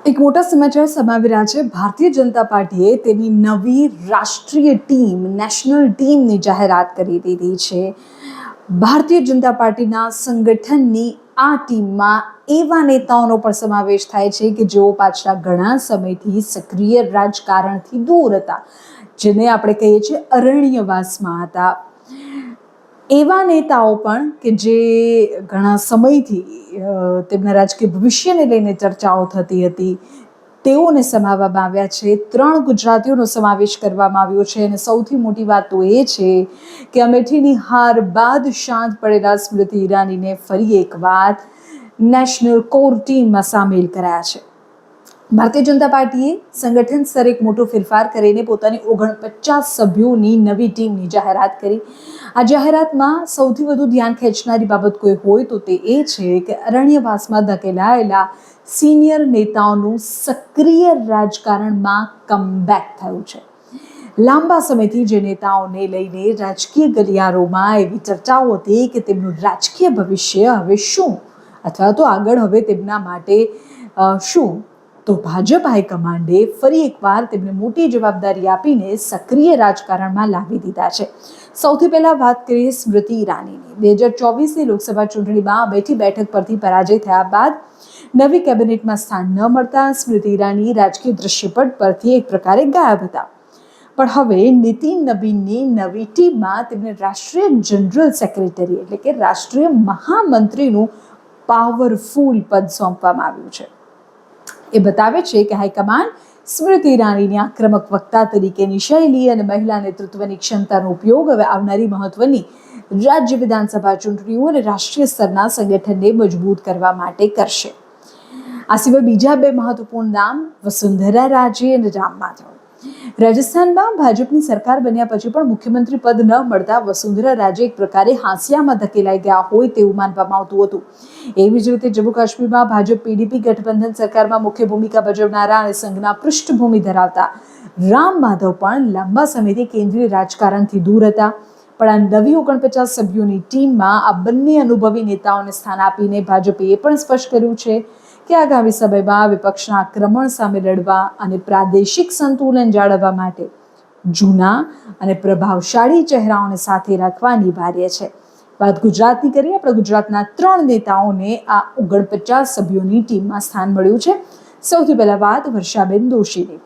એક મોટા સમાચાર સામે આવી રહ્યા છે. ભારતીય જનતા પાર્ટીએ તેની નવી રાષ્ટ્રીય ટીમ, નેશનલ ટીમની જાહેરાત કરી દીધી છે. ભારતીય જનતા પાર્ટીના સંગઠનની આ ટીમમાં એવા નેતાઓનો પણ સમાવેશ થાય છે કે જેઓ પાછલા ઘણા સમયથી સક્રિય રાજકારણથી દૂર હતા, જેને આપણે કહીએ છીએ અરણ્યવાસમાં હતા. એવા નેતાઓ પણ કે જે ઘણા સમયથી તેમના રાજકીય ભવિષ્યને લઈને ચર્ચાઓ થતી હતી, તેઓને સમાવવામાં આવ્યા છે. 3 ગુજરાતીઓનો સમાવેશ કરવામાં આવ્યો છે અને સૌથી મોટી વાત તો એ છે કે અમેઠીની હાર બાદ શાંત પડેલા સ્મૃતિ ઈરાનીને ફરી એકવાર નેશનલ કોર ટીમમાં સામેલ કરાયા છે. ભારતીય જનતા પાર્ટીએ સંગઠન સ્તરે એક મોટો ફેરફાર કરીને પોતાની 49 સભ્યોની નવી ટીમની જાહેરાત કરી. આ જાહેરાતમાં સૌથી વધુ ધ્યાન ખેંચનારી બાબત કોઈ હોય તો તે એ છે કે અરણ્યવાસમાં ધકેલાયેલા સિનિયર નેતાઓનું સક્રિય રાજકારણમાં કમબેક થયું છે. લાંબા સમયથી જે નેતાઓને લઈને રાજકીય ગલિયારોમાં એવી ચર્ચાઓ હતી કે તેમનું રાજકીય ભવિષ્ય હવે શું, અથવા તો આગળ હવે તેમના માટે શું, તો ભાજપ હાઈકમાન્ડે ફરી એકવાર તેમને મોટી જવાબદારી આપીને સક્રિય રાજકારણમાં લાવી દીધા છે. સૌથી પહેલાં વાત કરીએ સ્મૃતિ ઈરાનીની. 2024ની લોકસભા ચૂંટણીમાં અમેઠી બેઠક પરથી પરાજય થયા બાદ નવી કેબિનેટમાં સ્થાન ન મળતા સ્મૃતિ ઈરાની રાજકીય દૃશ્યપટ પરથી એક પ્રકારે ગાયબ હતા. પણ હવે નીતિન નબીનની નવી ટીમમાં તેમને રાષ્ટ્રીય જનરલ સેક્રેટરી એટલે કે રાષ્ટ્રીય મહામંત્રીનું પાવરફુલ પદ સોંપવામાં આવ્યું છે. એ બતાવે છે કે હાઈકમાન્ડ સ્મૃતિ ઈરાનીની આક્રમક વક્તા તરીકેની શૈલી અને મહિલા નેતૃત્વની ક્ષમતાનો ઉપયોગ હવે આવનારી મહત્વની રાજ્ય વિધાનસભા ચૂંટણીઓ અને રાષ્ટ્રીય સ્તરના સંગઠનને મજબૂત કરવા માટે કરશે. આ સિવાય બીજા 2 મહત્વપૂર્ણ નામ વસુંધરા રાજે અને રામ માધવ. રાજસ્થાનમાં ભાજપની સરકાર બન્યા પછી પણ મુખ્યમંત્રી પદ ન મળતા વસુંધરા રાજે એક પ્રકારે હાંસિયામાં ધકેલાઈ ગયા હોય તેવું માનવામાં આવતું હતું. એવી જ રીતે જમ્મુ કાશ્મીરમાં ભાજપ પીડીપી ગઠબંધન સરકારમાં મુખ્ય ભૂમિકા ભજવનારા અને સંઘના પૃષ્ઠભૂમિ ધરાવતા રામ માધવ પણ લાંબા સમયથી કેન્દ્રીય રાજકારણથી દૂર હતા. પણ આ નવી 49 સભ્યોની ટીમમાં આ બંને અનુભવી નેતાઓને સ્થાન આપીને ભાજપે એ પણ સ્પષ્ટ કર્યું છે કે આગામી સમયમાં વિપક્ષના આક્રમણ સામે લડવા અને પ્રાદેશિક સંતુલન જાળવવા માટે જૂના અને પ્રભાવશાળી ચહેરાઓને સાથે રાખવાની ભાર્ય છે. વાત ગુજરાતની કરીએ. આપણે ગુજરાતના 3 નેતાઓને આ 49 સભ્યોની ટીમમાં સ્થાન મળ્યું છે. સૌથી પહેલા વાત વર્ષાબેન દોશીની.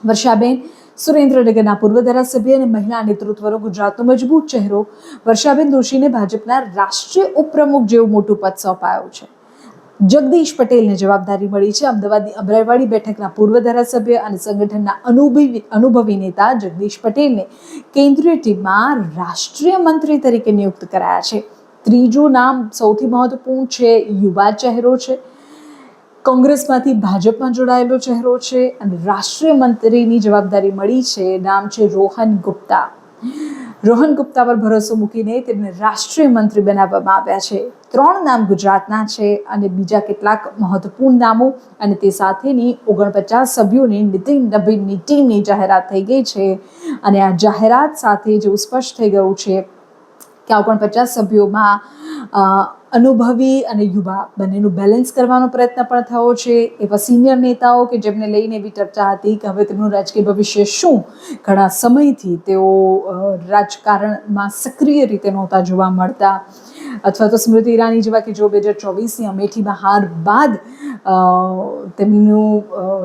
વર્ષાબેન સુરેન્દ્રનગરના પૂર્વ ધારાસભ્ય અને મહિલા નેતૃત્વનો ગુજરાતનો મજબૂત ચહેરો. વર્ષાબેન દોશીને ભાજપના રાષ્ટ્રીય ઉપપ્રમુખ જેવું મોટું પદ સોંપાયું છે. જગદીશ પટેલને જવાબદારી મળી છે. અમદાવાદની અમરાઈવાડી બેઠકના પૂર્વ ધારાસભ્ય અને સંગઠનના અનુભવી નેતા જગદીશ પટેલને કેન્દ્રીય ટીમમાં રાષ્ટ્રીય મંત્રી તરીકે નિયુક્ત કરાયા છે. ત્રીજું નામ સૌથી મહત્વપૂર્ણ છે, યુવા ચહેરો છે, કોંગ્રેસમાંથી ભાજપમાં જોડાયેલો ચહેરો છે અને રાષ્ટ્રીય મંત્રીની જવાબદારી મળી છે. નામ છે રોહન ગુપ્તા. રોહન ગુપ્તા પર ભરોસો મૂકીને તેમને રાષ્ટ્રીય મંત્રી બનાવવામાં આવ્યા છે. 3 નામ ગુજરાતના છે અને બીજા કેટલાક મહત્વપૂર્ણ નામો અને તે સાથેની 49 સભ્યોની નીતિન નબીનની ટીમની જાહેરાત થઈ ગઈ છે. અને આ જાહેરાત સાથે જેવું સ્પષ્ટ થઈ ગયું છે કે આ 49 સભ્યોમાં અનુભવી અને યુવા બંનેનું બેલેન્સ કરવાનો પ્રયત્ન પણ થયો છે. એવા સિનિયર નેતાઓ કે જેમને લઈને એવી ચર્ચા હતી કે હવે તેમનું રાજકીય ભવિષ્ય શું, ઘણા સમયથી તેઓ રાજકારણમાં સક્રિય રીતે નહોતા જોવા મળતા, અથવા તો સ્મૃતિ ઈરાની જેવા કે જો 2024ની અમેઠીમાં હાર બાદ તેમનું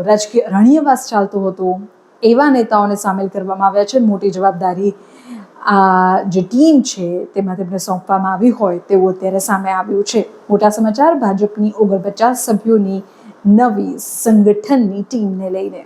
રાજકીય અરણ્યવાસ ચાલતો હતો, એવા નેતાઓને સામેલ કરવામાં આવ્યા છે. મોટી જવાબદારી આ જે ટીમ છે તેમાં તેમને સોંપવામાં આવી હોય તેવું અત્યારે સામે આવ્યું છે. મોટા સમાચાર ભાજપની 49 સભ્યોની નવી સંગઠનની ટીમને લઈને.